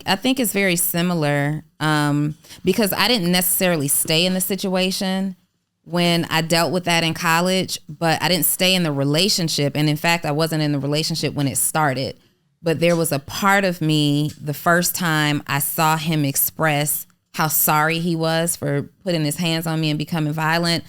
I think it's very similar because I didn't necessarily stay in the situation when I dealt with that in college, but I didn't stay in the relationship. And in fact, I wasn't in the relationship when it started. But there was a part of me the first time I saw him express how sorry he was for putting his hands on me and becoming violent.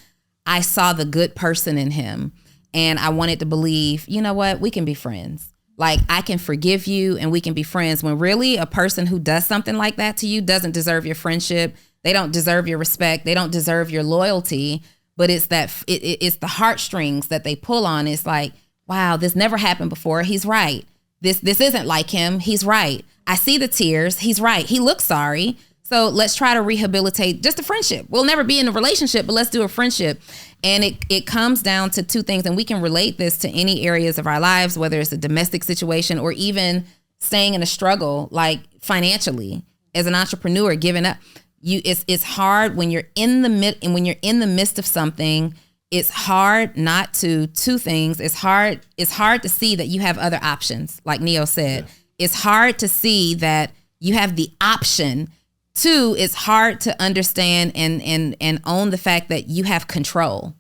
I saw the good person in him. And I wanted to believe, you know what, we can be friends. Like, I can forgive you and we can be friends, when really a person who does something like that to you doesn't deserve your friendship. They don't deserve your respect. They don't deserve your loyalty. But it's that it's the heartstrings that they pull on. It's like, wow, this never happened before. He's right. This isn't like him. He's right. I see the tears. He's right. He looks sorry. So let's try to rehabilitate just a friendship. We'll never be in a relationship, but let's do a friendship. And it comes down to two things. And we can relate this to any areas of our lives, whether it's a domestic situation or even staying in a struggle, like financially, as an entrepreneur, giving up. It's hard when you're in the midst of something. It's hard not to two things. It's hard to see that you have other options, like Neo said. Yeah. It's hard to see that you have the option. Two, it's hard to understand and own the fact that you have control.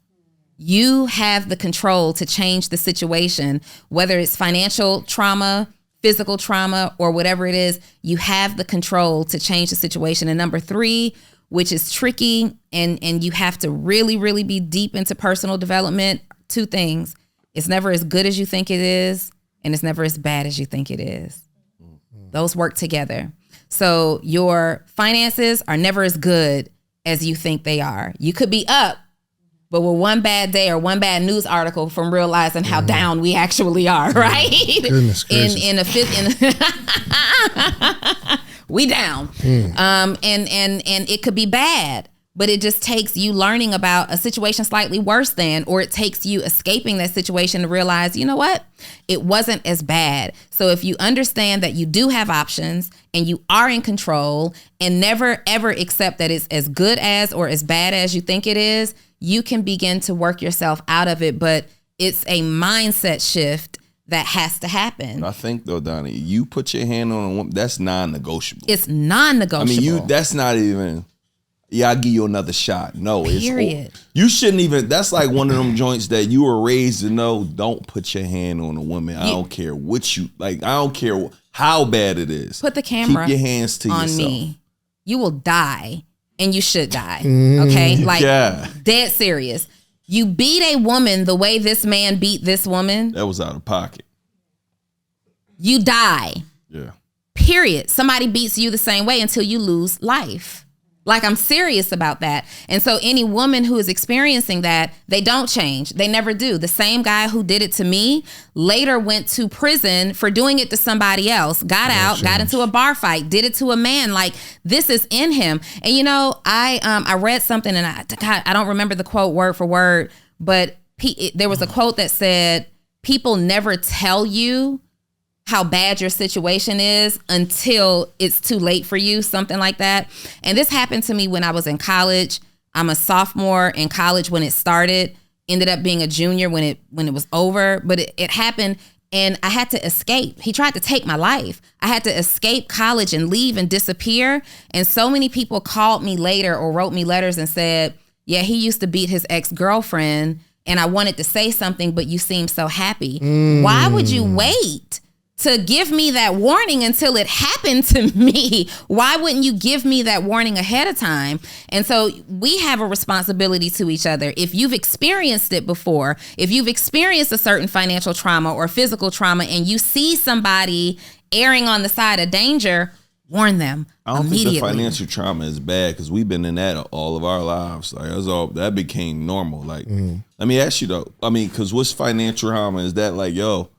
You have the control to change the situation, whether it's financial trauma, physical trauma, or whatever it is. You have the control to change the situation. And number three, which is tricky, and you have to really, really be deep into personal development. Two things. It's never as good as you think it is, and it's never as bad as you think it is. Those work together. So your finances are never as good as you think they are. You could be up, but with one bad day or one bad news article from realizing how down we actually are, right? Goodness gracious. We down. And it could be bad, but it just takes you learning about a situation slightly worse than, or it takes you escaping that situation to realize, you know what? It wasn't as bad. So if you understand that you do have options and you are in control, and never ever accept that it's as good as or as bad as you think it is, you can begin to work yourself out of it. But it's a mindset shift that has to happen. I think though, Donni, you put your hand on a woman, that's non-negotiable. It's non-negotiable. I mean, that's not even, I'll give you another shot. No, period. You shouldn't even, that's like one of them joints that you were raised to know, don't put your hand on a woman. I don't care what you, like, I don't care how bad it is. Put the camera Keep your hands to on yourself. Me. You will die, and you should die. Okay? Like, dead serious. You beat a woman the way this man beat this woman. That was out of pocket. You die. Yeah. Period. Somebody beats you the same way until you lose life. Like, I'm serious about that. And so any woman who is experiencing that, they don't change. They never do. The same guy who did it to me later went to prison for doing it to somebody else, got out, got into a bar fight, did it to a man. Like, this is in him. And, you know, I read something, and I don't remember the quote word for word, but there was a quote that said, people never tell you how bad your situation is until it's too late for you, something like that. And this happened to me when I was in college. I'm a sophomore in college when it started, ended up being a junior when it was over, but it happened, and I had to escape. He tried to take my life. I had to escape college and leave and disappear. And so many people called me later or wrote me letters and said, yeah, he used to beat his ex-girlfriend, and I wanted to say something, but you seem so happy. Why would you wait to give me that warning until it happened to me? Why wouldn't you give me that warning ahead of time? And so we have a responsibility to each other. If you've experienced it before, if you've experienced a certain financial trauma or physical trauma, and you see somebody erring on the side of danger, warn them I don't immediately. think the financial trauma is bad, because we've been in that all of our lives. Like, that became normal. Like, let me ask you though. I mean, because what's financial trauma? Is that like, yo,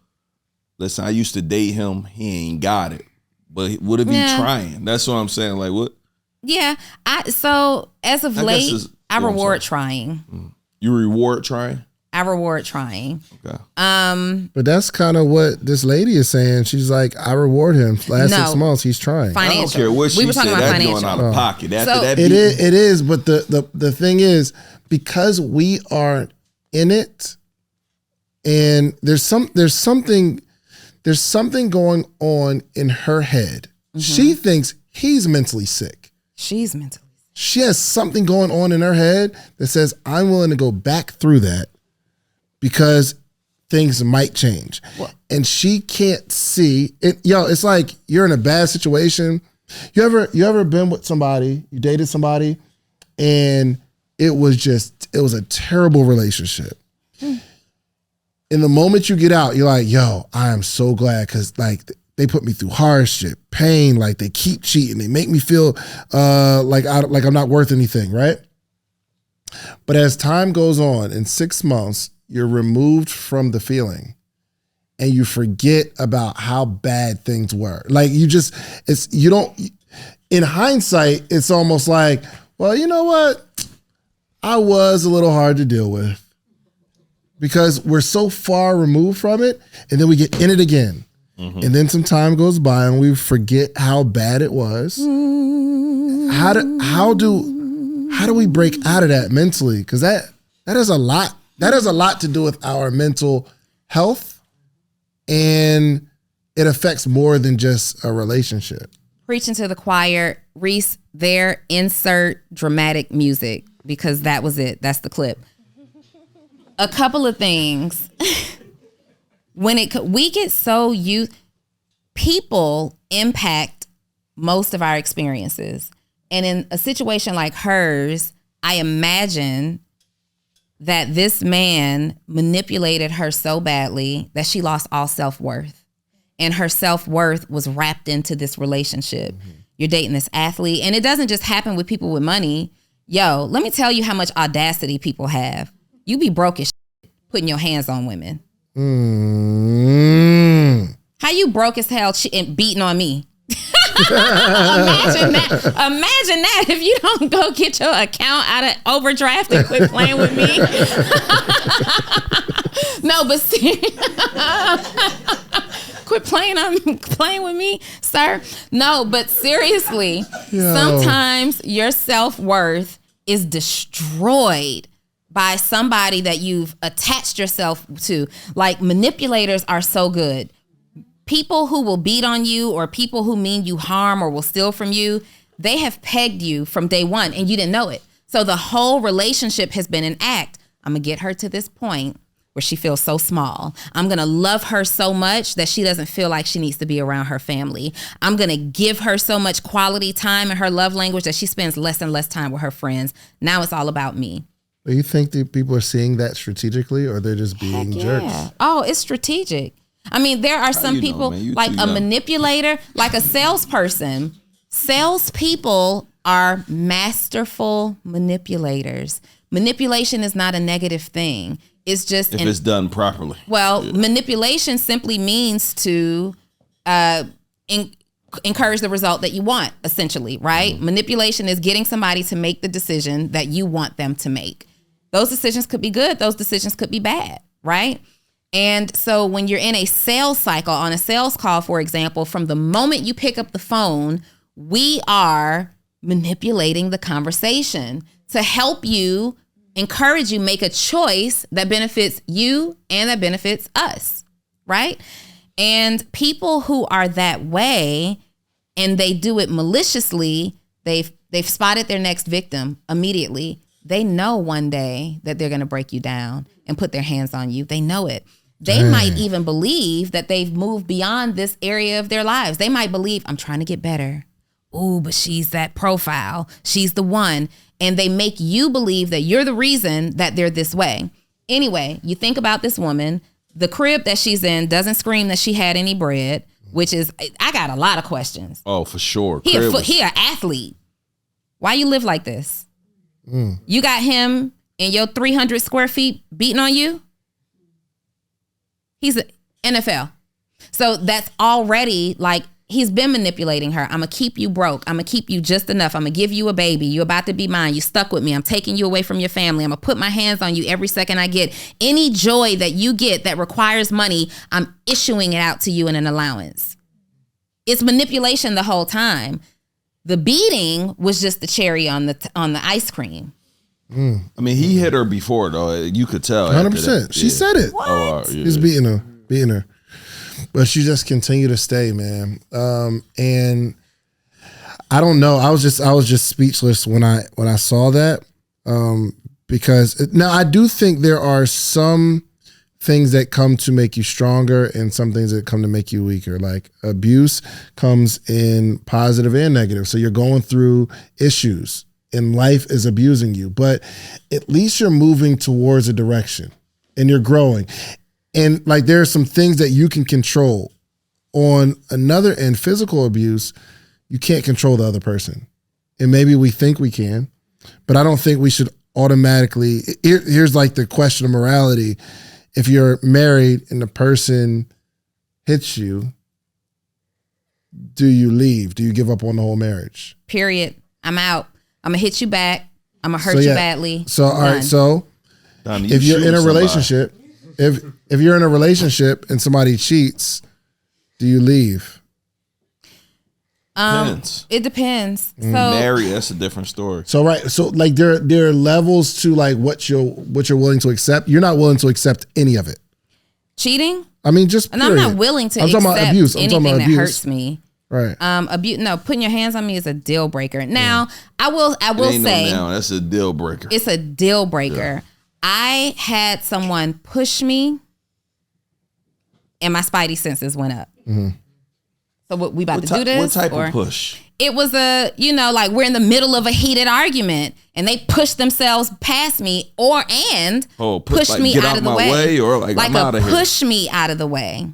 listen, I used to date him. He ain't got it. But what if he trying? That's what I'm saying. Like, what? Yeah. So as of late, I reward trying. You reward trying? I reward trying. Okay. But that's kind of what this lady is saying. She's like, I reward him. Last 6 months, he's trying. Financial. I don't care what she said. That's going out of pocket. It is. But the thing is, because we aren't in it, and there's something going on in her head She thinks he's mentally sick. She's mentally sick. She has something going on in her head that says, I'm willing to go back through that because things might change. What? And she can't see it. It's like you're in a bad situation. You ever been with somebody, you dated somebody, and it was a terrible relationship. In the moment you get out, you're like, yo, I am so glad because like they put me through hardship, pain, like they keep cheating. They make me feel like I'm not worth anything, right? But as time goes on, in 6 months, you're removed from the feeling and you forget about how bad things were. Like in hindsight, it's almost like, well, you know what? I was a little hard to deal with because we're so far removed from it and then we get in it again. Mm-hmm. And then some time goes by and we forget how bad it was. How do we break out of that mentally? Because that has a lot. That has a lot to do with our mental health, and it affects more than just a relationship. Preaching to the choir, Reese, there, insert dramatic music because that was it. That's the clip. A couple of things. We get so used, people impact most of our experiences. And in a situation like hers, I imagine that this man manipulated her so badly that she lost all self-worth. And her self-worth was wrapped into this relationship. Mm-hmm. You're dating this athlete. And it doesn't just happen with people with money. Yo, let me tell you how much audacity people have. You be broke as shit putting your hands on women. How you broke as hell and beating on me? Imagine that if you don't go get your account out of overdraft and quit playing with me. No, but quit playing with me, sir. No, but seriously, sometimes your self-worth is destroyed by somebody that you've attached yourself to. Like, manipulators are so good. People who will beat on you or people who mean you harm or will steal from you, they have pegged you from day one and you didn't know it. So the whole relationship has been an act. I'm going to get her to this point where she feels so small. I'm going to love her so much that she doesn't feel like she needs to be around her family. I'm going to give her so much quality time in her love language that she spends less and less time with her friends. Now it's all about me. Do you think that people are seeing that strategically or they're just being jerks? Oh, it's strategic. I mean, there are some people like a manipulator, like a salesperson. Salespeople are masterful manipulators. Manipulation is not a negative thing. It's just if it's done properly. Well, manipulation simply means to encourage the result that you want, essentially, right? Mm-hmm. Manipulation is getting somebody to make the decision that you want them to make. Those decisions could be good. Those decisions could be bad, right? And so when you're in a sales cycle, on a sales call, for example, from the moment you pick up the phone, we are manipulating the conversation to help you, encourage you, make a choice that benefits you and that benefits us, right? And people who are that way and they do it maliciously, they've spotted their next victim immediately. They know one day that they're going to break you down and put their hands on you. They know it. They might even believe that they've moved beyond this area of their lives. They might believe, I'm trying to get better. Ooh, but she's that profile. She's the one. And they make you believe that you're the reason that they're this way. Anyway, you think about this woman. The crib that she's in doesn't scream that she had any bread, which is, I got a lot of questions. Oh, for sure. He an athlete. Why you live like this? You got him in your 300 square feet beating on you? He's an NFL. So that's already like, he's been manipulating her. I'm going to keep you broke. I'm going to keep you just enough. I'm going to give you a baby. You're about to be mine. You stuck with me. I'm taking you away from your family. I'm going to put my hands on you every second I get. Any joy that you get that requires money, I'm issuing it out to you in an allowance. It's manipulation the whole time. The beating was just the cherry on the ice cream. I mean, he hit her before, though. You could tell. 100%. She said it. What? He's beating her. But she just continued to stay, man. And I don't know. I was just speechless when I saw that. Because now I do think there are some things that come to make you stronger and some things that come to make you weaker. Like abuse comes in positive and negative. So you're going through issues and life is abusing you, but at least you're moving towards a direction and you're growing. And like there are some things that you can control. On another end, physical abuse, you can't control the other person. And maybe we think we can, but I don't think we should automatically. Here's like the question of morality. If you're married and the person hits you, do you leave? Do you give up on the whole marriage? Period. I'm out. I'm going to hit you back. I'm going to hurt you badly. So, all right. So Donni, if you're in a relationship, if you're in a relationship and somebody cheats, do you leave? Depends. It depends. So Married, that's a different story. So right, so like there are levels to like what you're willing to accept. You're not willing to accept any of it. cheating. I mean, just And period. I'm not willing to I'm talking accept about abuse. I'm anything talking about that abuse. hurts me. Right. Abuse. No, putting your hands on me is a deal breaker. Now, I will Ain't say no now. That's a deal breaker. it's a deal breaker. Yeah. I had someone push me, and my spidey senses went up. Mm-hmm. So what we about to do this? What type of push? It was like we're in the middle of a heated argument, and they pushed themselves past me, pushed me out of the way, or like I'm out of here. Push me out of the way.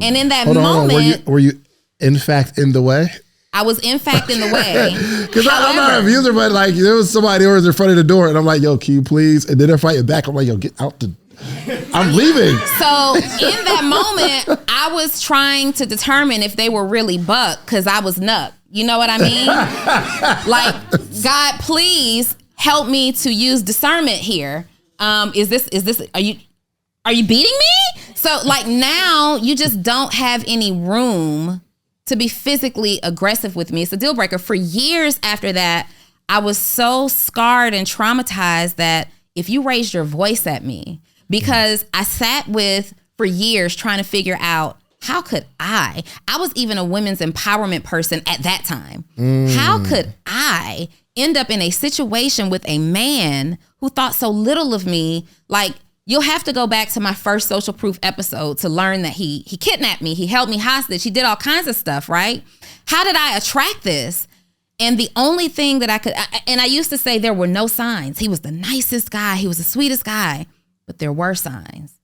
And in that Hold moment, on. Were you in fact in the way? I was in fact in the way. Because I'm not an abuser, but like there was somebody who was in front of the door, and I'm like, "Yo, can you please?" And then they're fighting back. I'm like, "Yo, get out the." I'm leaving. So in that moment, I was trying to determine if they were really buck because I was nuck. You know what I mean? Like, God, please help me to use discernment here. Are you beating me? So like now you just don't have any room to be physically aggressive with me. It's a deal breaker. For years after that, I was so scarred and traumatized that if you raised your voice at me, because I sat for years trying to figure out how could I was even a women's empowerment person at that time. How could I end up in a situation with a man who thought so little of me? Like, you'll have to go back to my first Social Proof episode to learn that he kidnapped me. He held me hostage. He did all kinds of stuff, right? How did I attract this? And the only thing that I used to say there were no signs. He was the nicest guy. He was the sweetest guy. But there were signs.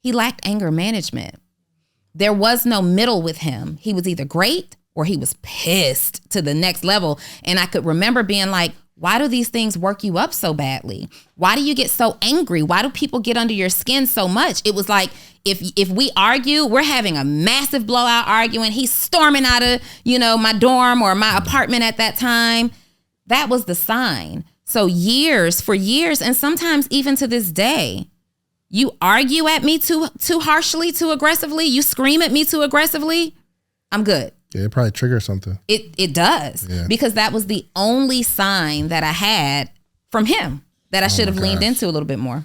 He lacked anger management. There was no middle with him. He was either great or he was pissed to the next level. And I could remember being like, why do these things work you up so badly? Why do you get so angry? Why do people get under your skin so much? It was like, if we argue, we're having a massive blowout argument. He's storming out of, my dorm or my apartment at that time. That was the sign. So for years, and sometimes even to this day, you argue at me too harshly, too aggressively, you scream at me too aggressively, I'm good. Yeah, it probably triggers something. It does. Yeah. Because that was the only sign that I had from him that I should have leaned into a little bit more.